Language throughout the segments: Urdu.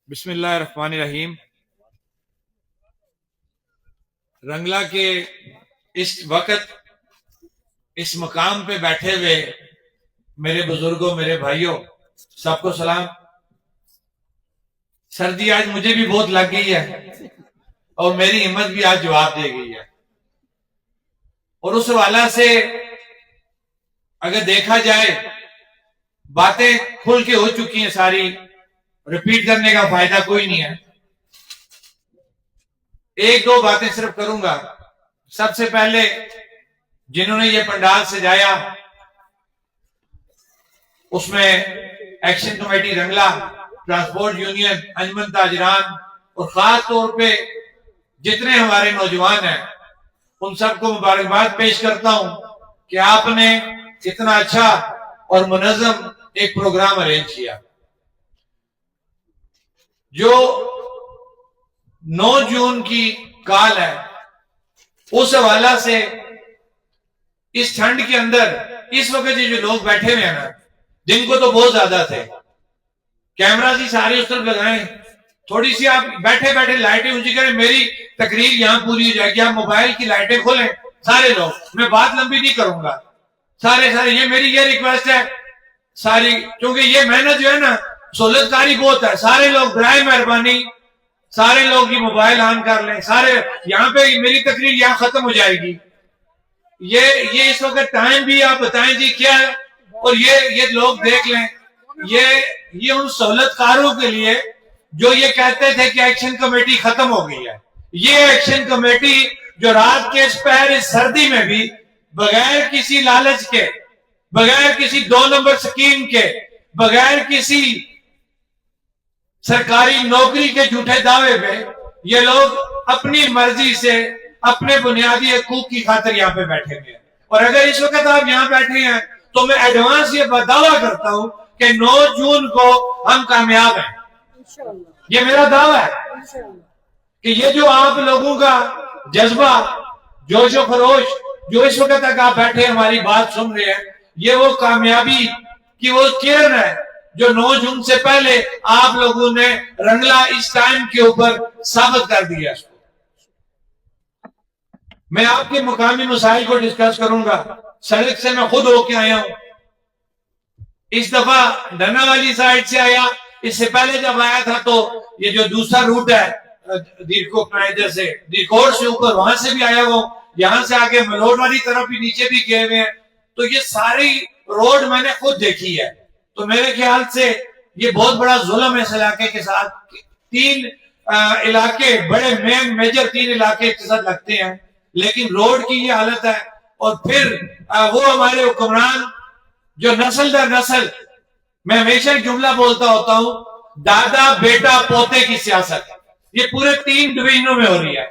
بسم اللہ الرحمن الرحیم۔ رنگلا کے اس وقت اس مقام پہ بیٹھے ہوئے میرے بزرگوں، میرے بھائیوں، سب کو سلام۔ سردی آج مجھے بھی بہت لگ گئی ہے اور میری ہمت بھی آج جواب دے گئی ہے، اور اس حوالہ سے اگر دیکھا جائے باتیں کھل کے ہو چکی ہیں، ساری ریپیٹ کرنے کا فائدہ کوئی نہیں ہے۔ ایک دو باتیں صرف کروں گا۔ سب سے پہلے جنہوں نے یہ پنڈال سجایا، اس میں ایکشن کمیٹی رنگلا، ٹرانسپورٹ یونین، انجمن تاجران، اور خاص طور پہ جتنے ہمارے نوجوان ہیں، ان سب کو مبارکباد پیش کرتا ہوں کہ آپ نے اتنا اچھا اور منظم ایک پروگرام ارینج کیا۔ جو 9 جون کی کال ہے، اس حوالہ سے اس ٹھنڈ کے اندر اس وقت یہ جو لوگ بیٹھے ہوئے ہیں نا، جن کو تو بہت زیادہ تھے، کیمرہ سی سارے اس طرف لگائیں، تھوڑی سی آپ بیٹھے بیٹھے لائٹیں اونچی کریں، میری تقریر یہاں پوری ہو جائے گی۔ آپ موبائل کی لائٹیں کھولیں سارے لوگ، میں بات لمبی نہیں کروں گا، سارے یہ میری یہ ریکویسٹ ہے ساری، کیونکہ یہ محنت جو ہے نا سہولت کاری بہت ہے۔ سارے لوگ برائے مہربانی سارے لوگ یہ موبائل آن کر لیں، سارے یہاں پہ میری تقریر یہاں ختم ہو جائے گی۔ یہ اس وقت ٹائم بھی آپ بتائیں جی کیا ہے، اور یہ لوگ دیکھ لیں۔ یہ ان سہولت کاروں کے لیے جو یہ کہتے تھے کہ ایکشن کمیٹی ختم ہو گئی ہے، یہ ایکشن کمیٹی جو رات کے پہر اس سردی میں بھی بغیر کسی لالچ کے، بغیر کسی 2 نمبر سکیم کے، بغیر کسی سرکاری نوکری کے جھوٹے دعوے پہ، یہ لوگ اپنی مرضی سے اپنے بنیادی حقوق کی خاطر یہاں پہ بیٹھے ہوئے ہیں۔ اور اگر اس وقت آپ یہاں بیٹھے ہیں تو میں ایڈوانس یہ دعویٰ کرتا ہوں کہ 9 جون کو ہم کامیاب ہیں۔ یہ میرا دعویٰ ہے کہ یہ جو آپ لوگوں کا جذبہ، جوش و خروش، جو اس وقت تک آپ بیٹھے ہماری بات سن رہے ہیں، یہ وہ کامیابی کی وہ چین ہے جو 9 جون سے پہلے آپ لوگوں نے رنگلا اس ٹائم کے اوپر ثابت کر دیا۔ میں آپ کے مقامی مسائل کو ڈسکس کروں گا۔ سڑک سے میں خود ہو کے آیا ہوں، اس دفعہ ڈھنا والی سائڈ سے آیا، اس سے پہلے جب آیا تھا تو یہ جو دوسرا روٹ ہے دیرکوٹ سے اوپر، وہاں سے بھی آیا ہوں، یہاں سے آگے ملوڈ والی طرف بھی نیچے بھی گئے ہوئے ہیں، تو یہ ساری روڈ میں نے خود دیکھی ہے۔ تو میرے خیال سے یہ بہت بڑا ظلم ہے اس علاقے کے ساتھ۔ 3 علاقے بڑے میجر 3 علاقے ایک ساتھ لگتے ہیں، لیکن روڈ کی یہ حالت ہے۔ اور پھر وہ ہمارے حکمران جو نسل در نسل، میں ہمیشہ ایک جملہ بولتا ہوتا ہوں، دادا بیٹا پوتے کی سیاست، یہ پورے 3 ڈویژنوں میں ہو رہی ہے۔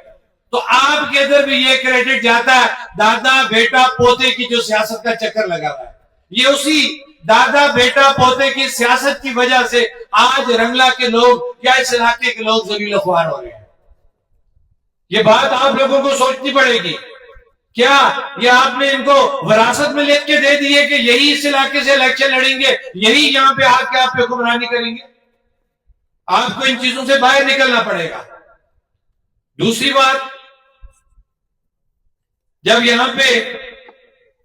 تو آپ کے ادھر بھی یہ کریڈٹ جاتا ہے، دادا بیٹا پوتے کی جو سیاست کا چکر لگا ہوا ہے، یہ اسی دادا بیٹا پوتے کی سیاست کی وجہ سے آج رنگلا کے لوگ یا اس علاقے کے لوگ ذلیل و خوار ہو رہے ہیں۔ یہ بات آپ لوگوں کو سوچنی پڑے گی۔ کیا یہ آپ نے ان کو وراثت میں لکھ کے دے دیے کہ یہی اس علاقے سے الیکشن لڑیں گے، یہی یہاں پہ آ کے آپ پہ حکمرانی کریں گے؟ آپ کو ان چیزوں سے باہر نکلنا پڑے گا۔ دوسری بات، جب یہاں پہ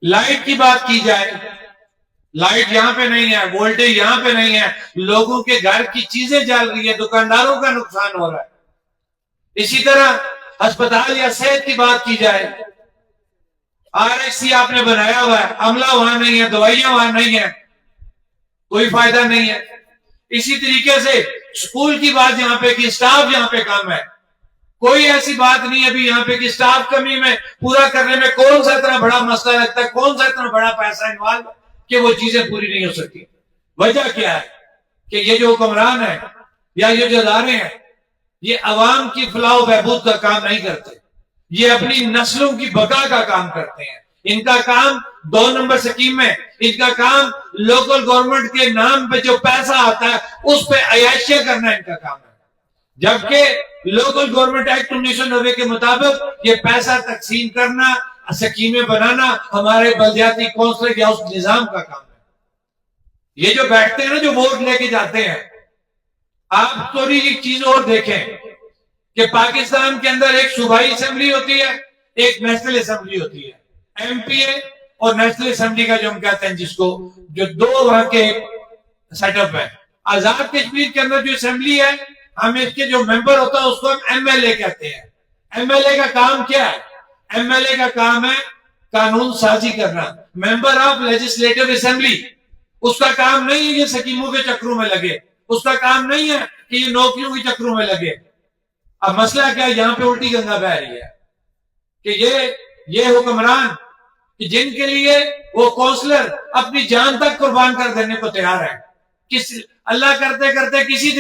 لائٹ کی بات کی جائے، لائٹ یہاں پہ نہیں ہے، وولٹیج یہاں پہ نہیں ہے، لوگوں کے گھر کی چیزیں جل رہی ہیں، دکانداروں کا نقصان ہو رہا ہے۔ اسی طرح ہسپتال یا صحت کی بات کی جائے، RSC آپ نے بنایا ہوا ہے، عملہ وہاں نہیں ہے، دوائیاں وہاں نہیں ہیں، کوئی فائدہ نہیں ہے۔ اسی طریقے سے اسکول کی بات یہاں پہ کی، سٹاف یہاں پہ کم ہے، کوئی ایسی بات نہیں ابھی یہاں پہ کہ سٹاف کمی میں پورا کرنے میں کون سا اتنا بڑا مسئلہ لگتا ہے، کون سا اتنا بڑا پیسہ انوالو کہ وہ چیزیں پوری نہیں ہو سکتی۔ وجہ کیا ہے کہ یہ جو حکمران ہے یا یہ جو ادارے ہیں، یہ عوام کی فلاح و بہبود کا کام نہیں کرتے، یہ اپنی نسلوں کی بقا کا کام کرتے ہیں۔ ان کا کام 2 نمبر سکیم میں، ان کا کام لوکل گورنمنٹ کے نام پہ جو پیسہ آتا ہے اس پہ عیاشیاں کرنا ان کا کام ہے، جبکہ لوکل گورنمنٹ ایکٹ 1990 کے مطابق یہ پیسہ تقسیم کرنا، سکیمیں بنانا ہمارے بلدیاتی کونسلر یا اس نظام کا کام ہے۔ یہ جو بیٹھتے ہیں نا، جو ووٹ لے کے جاتے ہیں، آپ تھوڑی ایک چیز اور دیکھیں کہ پاکستان کے اندر ایک صوبائی اسمبلی ہوتی ہے، ایک نیشنل اسمبلی ہوتی ہے، ایم پی اے اور نیشنل اسمبلی کا جو ہم کہتے ہیں جس کو، جو دو وہاں کے سیٹ اپ ہے۔ آزاد کشمیر کے اندر جو اسمبلی ہے، ہم اس کے جو ممبر ہوتا ہے اس کو ہم ایم ایل اے کہتے ہیں۔ ایم ایل اے کا کام کیا ہے؟ ایم ایل اے کا کام ہے قانون سازی کرنا، ممبر آف لیجسلیٹو اسمبلی۔ اس کا کام نہیں ہے یہ سکیموں کے چکروں میں لگے، اس کا کام نہیں ہے کہ یہ نوکریوں کے چکروں میں لگے۔ اب مسئلہ کیا ہے؟ یہاں پہ الٹی گنگا بہ رہی ہے کہ یہ حکمران کہ جن کے لیے وہ کونسلر اپنی جان تک قربان کر دینے کو تیار ہے، اللہ کرتے کرتے کسی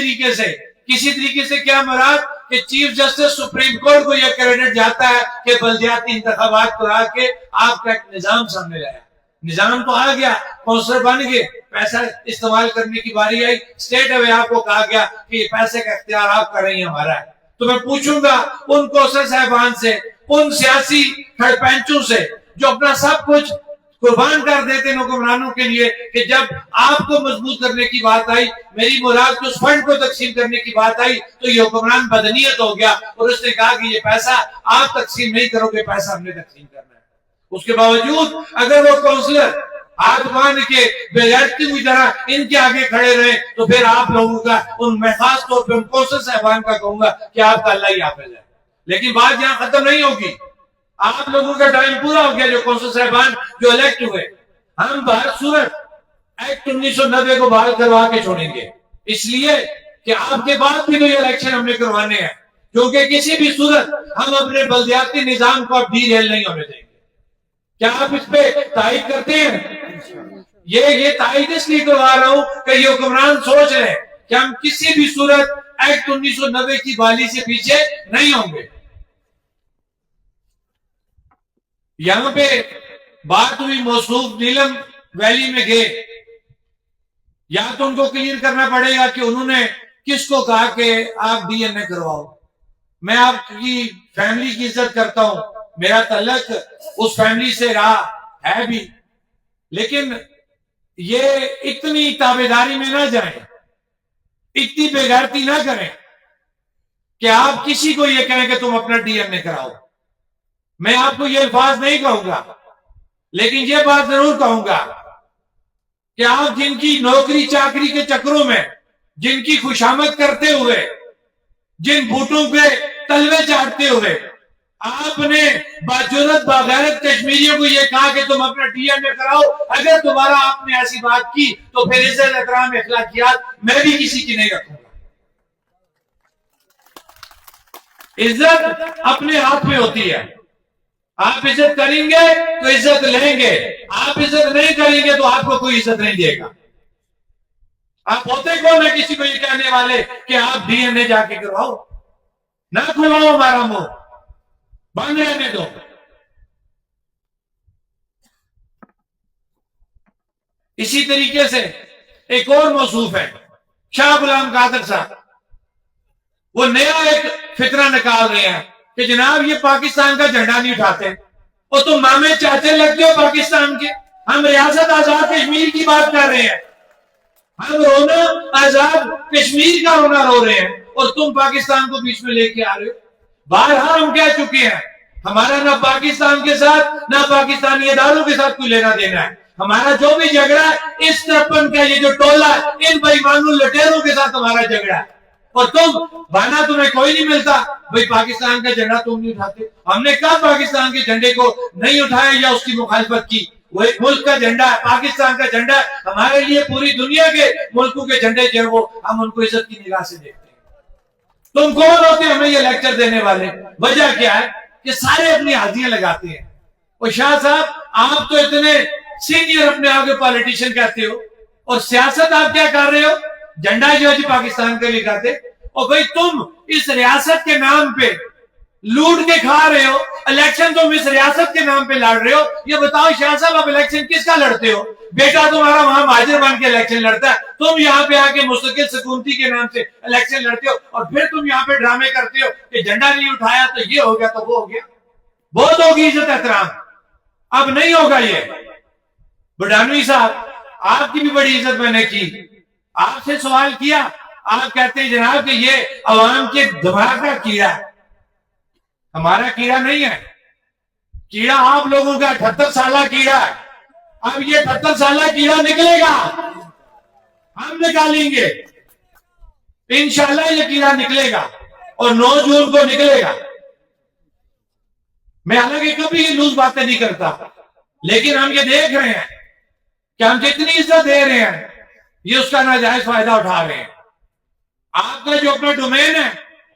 طریقے سے کیا مراد کہ چیف جسٹس سپریم کورٹ کو یہ کریڈٹ جاتا ہے کہ بلدیاتی انتخابات کرا کے آپ کا ایک نظام سامنے لایا۔ نظام تو آ گیا، کونسلر بن گئے، پیسہ استعمال کرنے کی باری آئی، اسٹیٹ اوے آپ کو کہا گیا کہ یہ پیسے کا اختیار آپ کر رہی ہیں ہمارا ہے۔ تو میں پوچھوں گا ان کونسلر صاحبان سے، ان سیاسی کھڑ پینچوں سے جو اپنا سب کچھ قربان کر دیتے ہیں حکمرانوں کے لیے، کہ جب آپ کو مضبوط کرنے کی بات آئی، میری مراد کے اس فنڈ کو تقسیم کرنے کی بات آئی، تو یہ حکمران بدنیت ہو گیا اور اس نے کہا کہ یہ پیسہ آپ تقسیم نہیں کرو گے، پیسہ ہم نے تقسیم کرنا ہے۔ اس کے باوجود اگر وہ کونسلر ہاتھ باندھ کے بغیرتی ہوئی طرح ان کے آگے کھڑے رہے تو پھر آپ لوگوں کا، میں خاص طور پہ ان کونسلر صاحبان کا کہوں گا کہ آپ کا اللہ ہی حافظ ہے۔ لیکن بات یہاں ختم نہیں ہوگی، آپ لوگوں کا ٹائم پورا ہو گیا جو کونسل صاحبان جو الیکٹ ہوئے، ہم بہر صورت ایکٹ 1990 کو بحال کروا کے چھوڑیں گے، اس لیے کہ آپ کے بعد بھی تو یہ الیکشن ہم نے کروانے ہیں، کیونکہ کسی بھی صورت ہم اپنے بلدیاتی نظام کو اب ڈی ریل نہیں ہونے دیں گے۔ کیا آپ اس پہ تائید کرتے ہیں؟ یہ تائید اس لیے کروا رہا ہوں کہ یہ حکمران سوچ رہے ہیں کہ ہم کسی بھی صورت ایکٹ 1990 کی بحالی سے پیچھے نہیں ہوں گے۔ یہاں پہ بات ہوئی موصوف نیلم ویلی میں گئے، یا تو ان کو کلیئر کرنا پڑے گا کہ انہوں نے کس کو کہا کہ آپ ڈی این اے کرواؤ۔ میں آپ کی فیملی کی عزت کرتا ہوں، میرا تعلق اس فیملی سے رہا ہے بھی، لیکن یہ اتنی تابعداری میں نہ جائیں، اتنی بے غیرتی نہ کریں کہ آپ کسی کو یہ کہیں کہ تم اپنا ڈی این اے کراؤ۔ میں آپ کو یہ الفاظ نہیں کہوں گا، لیکن یہ بات ضرور کہوں گا کہ آپ جن کی نوکری چاکری کے چکروں میں، جن کی خوشامد کرتے ہوئے، جن بھوٹوں پہ تلوے چاٹتے ہوئے آپ نے باجرت باغیرت کشمیریوں کو یہ کہا کہ تم اپنا ڈی این اے کراؤ، اگر دوبارہ آپ نے ایسی بات کی تو پھر عزت احترام اخلاقیات میں بھی کسی کی نہیں رکھوں گا۔ عزت اپنے ہاتھ میں ہوتی ہے، آپ عزت کریں گے تو عزت لیں گے، آپ عزت نہیں کریں گے تو آپ کو کوئی عزت نہیں دے گا۔ آپ ہوتے کون ہیں کسی کو یہ کہنے والے کہ آپ ڈی این اے جا کے کرواؤ؟ نہ کھلواؤ ہمارا منہ، بند رہنے دو۔ اسی طریقے سے ایک اور موصوف ہے شاہ غلام قادر صاحب، وہ نیا ایک فتنہ نکال رہے ہیں کہ جناب یہ پاکستان کا جھنڈا نہیں اٹھاتے، اور تم مامے چاچے لگتے ہو پاکستان کے۔ ہم ریاست آزاد کشمیر کی بات کر رہے ہیں، ہم رونا آزاد کشمیر کا رونا رو رہے ہیں، اور تم پاکستان کو بیچ میں لے کے آ رہے ہو۔ بارہا ہم کہہ چکے ہیں، ہمارا نہ پاکستان کے ساتھ نہ پاکستانی اداروں کے ساتھ کوئی لینا دینا ہے۔ ہمارا جو بھی جھگڑا ہے اس ترپن کا یہ جو ٹولہ ہے، ان بے ایمانوں لٹیروں کے ساتھ ہمارا جھگڑا ہے، اور تم بہانا تمہیں کوئی نہیں ملتا بھئی پاکستان کا جھنڈا تم نہیں اٹھاتے۔ ہم نے کہا پاکستان کے جھنڈے کو نہیں اٹھایا یا اس کی مخالفت کی، وہ ایک ملک کا جھنڈا ہے، پاکستان کا جھنڈا ہے، ہمارے لیے پوری دنیا کے ملکوں کے جھنڈے جو ہیں وہ ہم ان کو عزت کی نگاہ سے دیکھتے ہیں۔ تم کون ہوتے ہمیں یہ لیکچر دینے والے؟ وجہ کیا ہے کہ سارے اپنی حاضیاں لگاتے ہیں۔ اور شاہ صاحب آپ تو اتنے سینئر اپنے آگے پالیٹیشن کہتے ہو، اور سیاست آپ کیا کر رہے ہو؟ جھنڈا جو ہے پاکستان کے لیے کہتے، اور بھئی تم اس ریاست کے نام پہ لوٹ کے کھا رہے ہو، الیکشن تم اس ریاست کے نام پہ لڑ رہے ہو۔ یہ بتاؤ شاہ صاحب آپ الیکشن کس کا لڑتے ہو؟ بیٹا تمہارا وہاں مہاجر بن کے الیکشن لڑتا ہے، تم یہاں پہ آ کے مستقل سکونتی کے نام سے الیکشن لڑتے ہو، اور پھر تم یہاں پہ ڈرامے کرتے ہو کہ جھنڈا نہیں اٹھایا تو یہ ہو گیا تو وہ ہو گیا۔ بہت ہوگی عزت احترام، اب نہیں ہوگا یہ۔ بڈھانوی صاحب آپ کی بھی بڑی عزت میں نے کی، آپ سے سوال کیا آپ کہتے ہیں جناب کہ یہ عوام کے دماغ کا کیڑا ہے. ہمارا کیڑا نہیں ہے. کیڑا آپ لوگوں کا 78 سالہ کیڑا ہے. اب یہ 78 سالہ کیڑا نکلے گا, ہم نکالیں گے انشاءاللہ. یہ کیڑا نکلے گا اور 9 جون کو نکلے گا. میں حالانکہ کبھی یہ لوز باتیں نہیں کرتا, لیکن ہم یہ دیکھ رہے ہیں کہ ہم جتنی عزت دے رہے ہیں یہ اس کا ناجائز فائدہ اٹھا رہے ہیں. آپ کا جو اپنا ڈومین ہے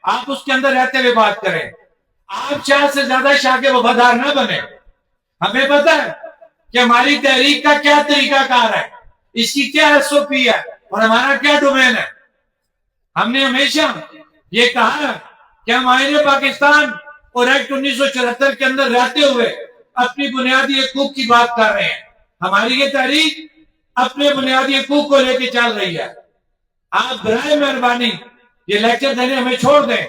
آپ اس کے اندر رہتے ہوئے بات کریں. آپ شاہ سے زیادہ شاہ کے وفادار نہ بنے. ہمیں پتہ ہے کہ ہماری تحریک کا کیا طریقہ کار ہے, اس کی کیا SOP ہے اور ہمارا کیا ڈومین ہے. ہم نے ہمیشہ یہ کہا کہ ہم آئین پاکستان اور ایکٹ 1974 کے اندر رہتے ہوئے اپنی بنیادی حقوق کی بات کر رہے ہیں. ہماری یہ تحریک اپنے بنیادی حقوق کو لے کے چل رہی ہے. آپ برائے مہربانی یہ لیکچر دینے ہمیں چھوڑ دیں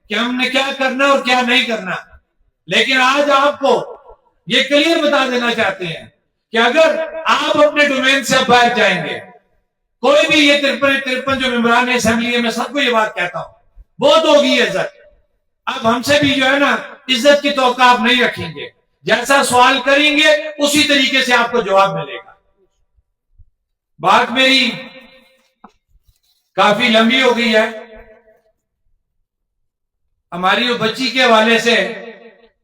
کہ ہم نے کیا کرنا اور کیا نہیں کرنا. لیکن آج آپ کو یہ کلیئر بتا دینا چاہتے ہیں کہ اگر آپ اپنے ڈومین سے باہر جائیں گے, کوئی بھی یہ 53 جو ممبران اسمبلی ہے, میں سب کو یہ بات کہتا ہوں, بہت ہوگی عزت. اب ہم سے بھی جو ہے نا عزت کی توقع آپ نہیں رکھیں گے. جیسا سوال کریں گے اسی طریقے سے آپ کو جواب ملے گا. بات میری کافی لمبی ہو گئی ہے. ہماری وہ بچی کے حوالے سے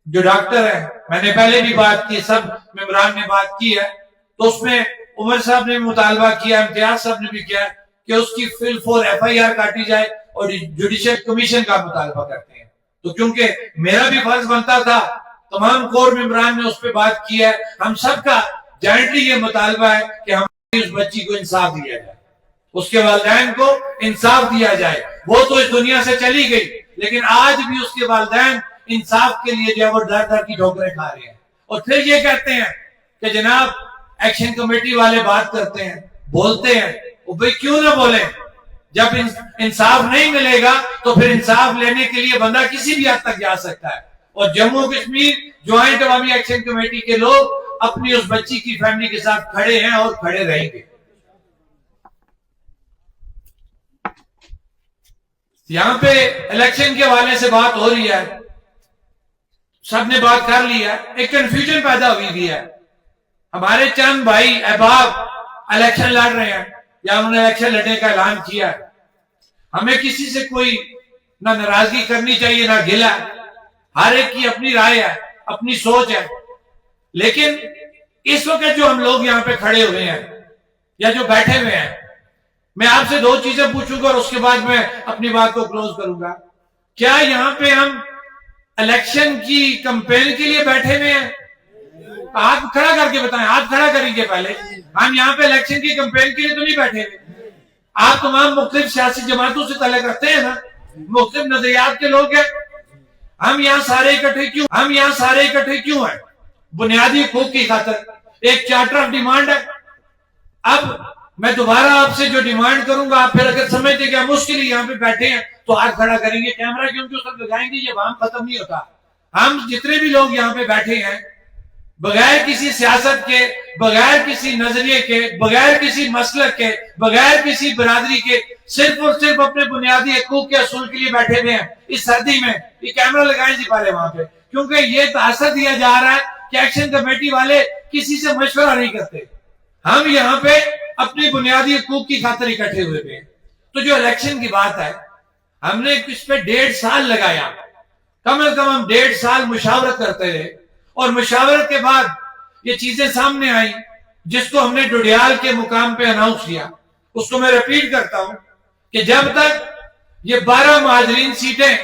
جو ڈاکٹر ہے, میں نے پہلے بھی بات کی, سب ممبران نے بات کی ہے, تو اس میں عمر صاحب نے مطالبہ کیا, امتیاز صاحب نے بھی کیا کہ اس کی فل فور FIR کاٹی جائے اور جوڈیشل کمیشن کا مطالبہ کرتے ہیں. تو کیونکہ میرا بھی فرض بنتا تھا, تمام کور ممبران نے اس پہ بات کی ہے, ہم سب کا جوائنٹلی یہ مطالبہ ہے کہ ہماری اس بچی کو انصاف دیا جائے, اس کے والدین کو انصاف دیا جائے. وہ تو اس دنیا سے چلی گئی, لیکن آج بھی اس کے والدین انصاف کے لیے جو ہے وہ در در کی ٹھوکریں کھا رہے ہیں. اور پھر یہ کہتے ہیں کہ جناب ایکشن کمیٹی والے بات کرتے ہیں, بولتے ہیں. وہ بھئی کیوں نہ بولیں, جب انصاف نہیں ملے گا تو پھر انصاف لینے کے لیے بندہ کسی بھی حد تک جا سکتا ہے. اور جموں کشمیر جوائنٹ عوامی ایکشن کمیٹی کے لوگ اپنی اس بچی کی فیملی کے ساتھ کھڑے ہیں اور کھڑے رہیں گے. یہاں پہ الیکشن کے حوالے سے بات ہو رہی ہے, سب نے بات کر لی ہے, ایک کنفیوژن پیدا ہوئی بھی ہے. ہمارے چند بھائی احباب الیکشن لڑ رہے ہیں یا انہوں نے الیکشن لڑنے کا اعلان کیا ہے. ہمیں کسی سے کوئی نہ ناراضگی کرنی چاہیے نہ گلہ, ہر ایک کی اپنی رائے ہے, اپنی سوچ ہے. لیکن اس وقت جو ہم لوگ یہاں پہ کھڑے ہوئے ہیں یا جو بیٹھے ہوئے ہیں, میں آپ سے 2 چیزیں پوچھوں گا اور اس کے بعد میں اپنی بات کو کلوز کروں گا. کیا یہاں پہ ہم الیکشن کی کمپین کے لیے بیٹھے ہوئے ہیں؟ ہاتھ کھڑا کر کے بتائیں, ہاتھ کھڑا کریں گے پہلے. ہم یہاں پہ الیکشن کی کمپین کے لیے تو نہیں بیٹھے ہوئے. آپ تمام مختلف سیاسی جماعتوں سے تعلق رکھتے ہیں نا, مختلف نظریات کے لوگ ہیں. ہم یہاں سارے اکٹھے کیوں ہیں؟ بنیادی حقوق کی خاطر. ایک چارٹر آف ڈیمانڈ ہے. اب میں دوبارہ آپ سے جو ڈیمانڈ کروں گا, آپ پھر اگر سمجھتے کہ ہم مشکل ہی یہاں پہ بیٹھے ہیں تو ہاتھ کھڑا کریں گے. کیمرہ کیونکہ اس وقت لگائیں گے, یہ وہاں ختم نہیں ہوتا. ہم جتنے بھی لوگ یہاں پہ بیٹھے ہیں, بغیر کسی سیاست کے, بغیر کسی نظریے کے, بغیر کسی مسلک کے, بغیر کسی برادری کے, صرف اور صرف اپنے بنیادی حقوق کے اصول کے لیے بیٹھے ہوئے ہیں اس سردی میں. یہ کیمرہ لگائیں جی پہلے وہاں پہ, کیونکہ یہ تاثر دیا جا رہا ہے کہ ایکشن کمیٹی والے کسی سے مشورہ نہیں کرتے. ہم یہاں پہ اپنی بنیادی حقوق کی خاطر اکٹھے ہوئے ہیں. تو جو الیکشن کی بات ہے, ہم نے اس پہ 1.5 سال لگایا, کم از کم ہم 1.5 سال مشاورت کرتے رہے, اور مشاورت کے بعد یہ چیزیں سامنے آئیں جس کو ہم نے ڈوڈیال کے مقام پہ اناؤنس کیا. اس کو میں ریپیٹ کرتا ہوں کہ جب تک یہ 12 مہاجرین سیٹیں,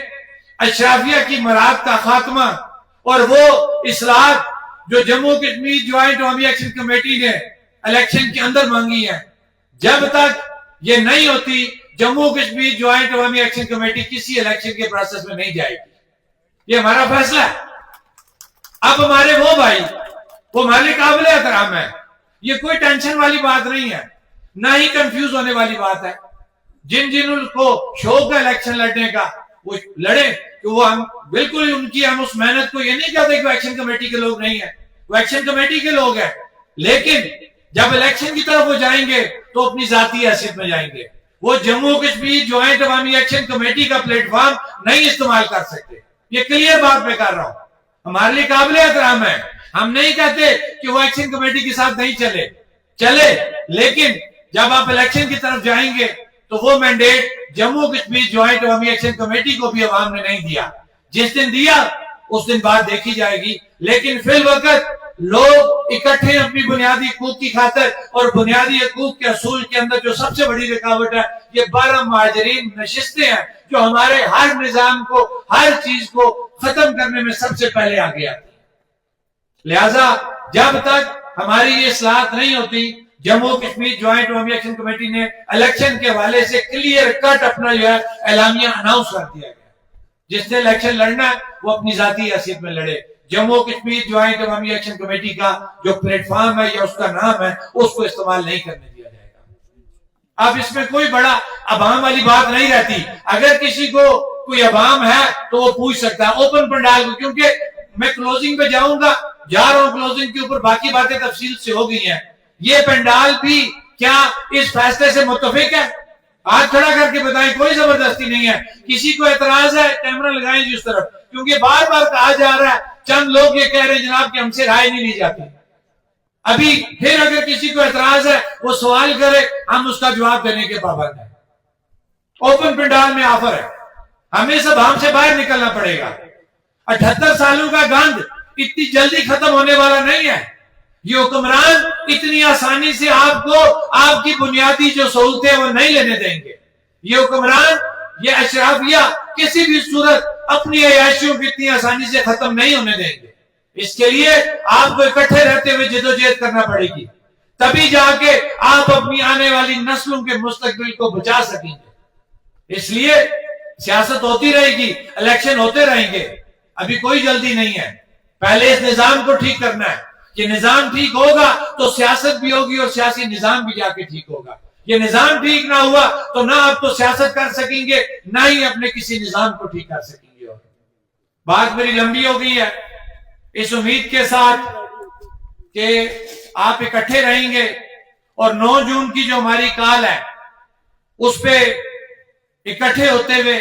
اشرافیہ کی مراعات کا خاتمہ اور وہ اصلاحات جو جموں کشمیر جوائنٹ عوامی ایکشن کمیٹی نے الیکشن کے اندر مانگی ہیں, جب تک یہ نہیں ہوتی, جموں کشمیر جوائنٹ عوامی ایکشن کمیٹی کسی الیکشن کے پروسیس میں نہیں جائے گی. یہ ہمارا فیصلہ ہے. اب ہمارے وہ بھائی, وہ ہمارے قابل احترام ہے, یہ کوئی ٹینشن والی بات نہیں ہے, نہ ہی کنفیوز ہونے والی بات ہے. جن کو شوق ہے الیکشن لڑنے کا وہ لڑے, کہ وہ ہم بالکل ان کی, ہم اس محنت کو یہ نہیں کہتے کہ وہ ایکشن کمیٹی کے لوگ نہیں ہیں, وہ ایکشن کمیٹی کے لوگ ہیں. لیکن جب الیکشن کی طرف وہ جائیں گے تو اپنی ذاتی حیثیت میں جائیں گے. وہ جموں کشمیر جوائنٹ عوامی ایکشن کمیٹی کا پلیٹ فارم نہیں استعمال کر سکتے. یہ کلیئر بات میں کر رہا ہوں. ہمارے لیے قابل احترام ہے. ہم نہیں کہتے کہ وہ ایکشن کمیٹی کے ساتھ نہیں چلے, لیکن جب آپ الیکشن کی طرف جائیں گے تو وہ مینڈیٹ جموں کشمیر جوائنٹ عوامی ایکشن کمیٹی کو بھی عوام نے نہیں دیا. جس دن دیا اس دن بات دیکھی جائے گی. لیکن فی الوقت لوگ اکٹھے اپنی بنیادی حقوق کی خاطر, اور بنیادی حقوق کے اصول کے اندر جو سب سے بڑی رکاوٹ ہے یہ 12 مہاجرین نشستیں ہیں جو ہمارے ہر نظام کو, ہر چیز کو ختم کرنے میں سب سے پہلے آگے آتی ہیں. لہذا جب تک ہماری یہ اصلاحات نہیں ہوتی, جموں کشمیر جوائنٹ عوامی ایکشن کمیٹی نے الیکشن کے حوالے سے کلیئر کٹ اپنا جو ہے اعلامیہ اناؤنس کر دیا گیا. جس نے الیکشن لڑنا ہے وہ اپنی ذاتی حیثیت میں لڑے. جموں کشمیر جوائنٹ عوامی ایکشن کمیٹی کا جو پلیٹ فارم ہے یا اس کا نام ہے اس کو استعمال نہیں کرنے دیا جائے گا. اب اس میں کوئی بڑا ابہام والی بات نہیں رہتی. اگر کسی کو کوئی ابہام ہے تو وہ پوچھ سکتا ہے اوپن پنڈال کو, کیونکہ میں کلوزنگ پہ جا رہا ہوں, کلوزنگ کے اوپر باقی باتیں تفصیل سے ہو گئی ہیں. یہ پنڈال بھی کیا اس فیصلے سے متفق ہے؟ ہاتھ کھڑا کر کے بتائیں. کوئی زبردستی نہیں ہے. کسی کو اعتراض ہے کیمرہ لگائیں جی اس طرف, کیونکہ بار بار کہا جا رہا ہے, چند لوگ یہ کہہ رہے ہیں جناب کہ ہم سے رائے نہیں لی جاتی. ابھی پھر اگر کسی کو اعتراض ہے وہ سوال کرے, ہم اس کا جواب دینے کے پابند ہیں. اوپن پنڈال میں آفر ہے, ہمیں سب ہم سے باہر نکلنا پڑے گا. 78 سالوں کا گند اتنی جلدی ختم ہونے والا نہیں ہے. یہ حکمران اتنی آسانی سے آپ کو آپ کی بنیادی جو سہولتیں وہ نہیں لینے دیں گے. یہ حکمران, یہ اشرافیہ کسی بھی صورت اپنی عیاشیوں کی اتنی آسانی سے ختم نہیں ہونے دیں گے. اس کے لیے آپ کو اکٹھے رہتے ہوئے جدوجہد کرنا پڑے گی, تبھی جا کے آپ اپنی آنے والی نسلوں کے مستقبل کو بچا سکیں گے. اس لیے سیاست ہوتی رہے گی, الیکشن ہوتے رہیں گے, ابھی کوئی جلدی نہیں ہے. پہلے اس نظام کو ٹھیک کرنا ہے. یہ نظام ٹھیک ہوگا تو سیاست بھی ہوگی اور سیاسی نظام بھی جا کے ٹھیک ہوگا. یہ نظام ٹھیک نہ ہوا تو نہ آپ تو سیاست کر سکیں گے, نہ ہی اپنے کسی نظام کو ٹھیک کر سکیں گے. اور بات میری لمبی ہو گئی ہے, اس امید کے ساتھ کہ آپ اکٹھے رہیں گے اور 9 جون کی جو ہماری کال ہے اس پہ اکٹھے ہوتے ہوئے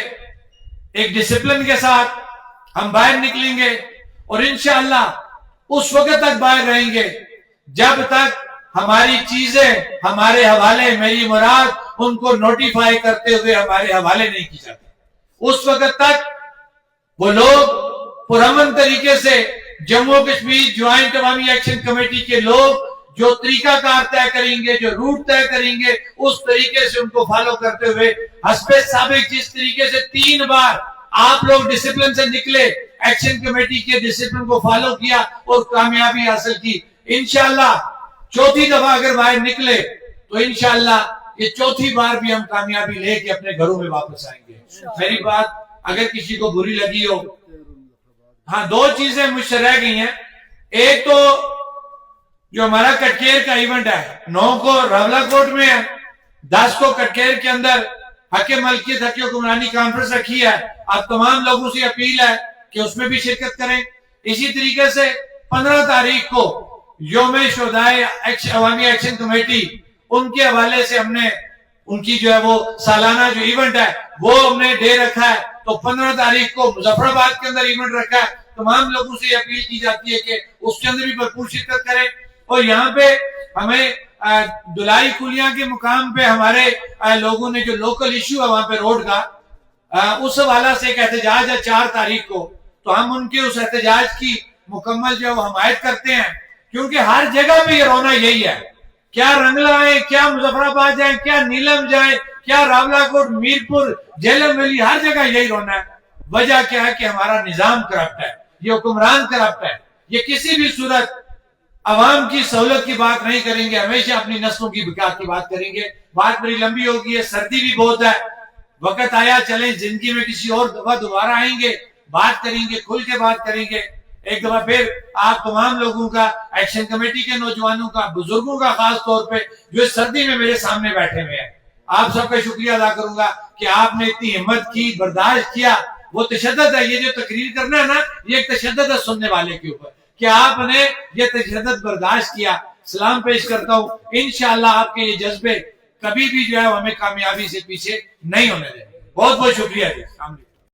ایک ڈسپلن کے ساتھ ہم باہر نکلیں گے. اور انشاءاللہ اس وقت تک باہر رہیں گے جب تک ہماری چیزیں ہمارے حوالے, میری مراد ان کو نوٹیفائی کرتے ہوئے ہمارے حوالے نہیں کی جاتی. اس وقت تک وہ لوگ پرامن طریقے سے جموں کشمیر جوائنٹ عوامی ایکشن کمیٹی کے لوگ جو طریقہ کار طے کریں گے, جو روٹ طے کریں گے, اس طریقے سے ان کو فالو کرتے ہوئے حسب سابق جس طریقے سے 3 بار آپ لوگ ڈسپلن سے نکلے, ایکشن کمیٹی کے ڈسپلن کو فالو کیا اور کامیابی حاصل کی, انشاءاللہ 4تھی دفعہ اگر باہر نکلے تو انشاءاللہ یہ 4تھی بار بھی ہم کامیابی لے کے اپنے گھروں میں واپس آئیں گے. میری بات اگر کسی کو بری لگی ہو, ہاں 2 چیزیں مجھ سے رہ گئی ہیں. ایک تو جو ہمارا کٹکیر کا ایونٹ ہے 9 کو راولا کوٹ میں ہے, 10 کو کٹکیر کے اندر حق ملکیت حق حکمرانی کانفرنس رکھی ہے. آپ تمام لوگوں سے اپیل ہے کہ اس میں بھی شرکت کریں. اسی طریقے سے 15 تاریخ کو یوم شہدائے عوامی ایکشن کمیٹی, ان کے حوالے سے ہم نے ان کی جو ہے وہ سالانہ جو ایونٹ ہے وہ ہم نے ڈے رکھا ہے. تو 15 تاریخ کو مظفر آباد کے اندر ایونٹ رکھا ہے. تمام لوگوں سے اپیل کی جاتی ہے کہ اس کے اندر بھی بھرپور شرکت کریں. اور یہاں پہ ہمیں دلائی کلیاں کے مقام پہ ہمارے لوگوں نے جو لوکل ایشو ہے وہاں پہ روڈ کا, اس حوالہ سے ایک احتجاج ہے 4 تاریخ کو, تو ہم ان کے اس احتجاج کی مکمل جو وہ حمایت کرتے ہیں. کیونکہ ہر جگہ پہ یہ رونا یہی ہے, کیا رنگلا آئے, کیا مظفر آباد جائیں, کیا نیلم جائیں, کیا راولا کوٹ, میرپور, جہلم ویلی, ہر جگہ یہی رونا ہے. وجہ کیا ہے کہ ہمارا نظام کرپٹ ہے, یہ حکمران کرپٹ ہے. یہ کسی بھی صورت عوام کی سہولت کی بات نہیں کریں گے, ہمیشہ اپنی نسلوں کی بقا کی بات کریں گے. بات میری لمبی ہوگی ہے, سردی بھی بہت ہے, وقت آیا چلیں زندگی میں کسی اور دفعہ دوبارہ آئیں گے, بات کریں گے, کھل کے بات کریں گے. ایک دفعہ پھر آپ تمام لوگوں کا, ایکشن کمیٹی کے نوجوانوں کا, بزرگوں کا خاص طور پہ جو اس سردی میں میرے سامنے بیٹھے ہوئے ہیں, آپ سب کا شکریہ ادا کروں گا کہ آپ نے اتنی ہمت کی, برداشت کیا. وہ تشدد ہے, یہ جو تقریر کرنا ہے نا, یہ ایک تشدد ہے سننے والے کے اوپر, کہ آپ نے یہ تشدد برداشت کیا. سلام پیش کرتا ہوں, انشاءاللہ آپ کے یہ جذبے کبھی بھی جو ہے ہمیں کامیابی سے پیچھے نہیں ہونے دیں. بہت بہت شکریہ جی. السلام علیکم.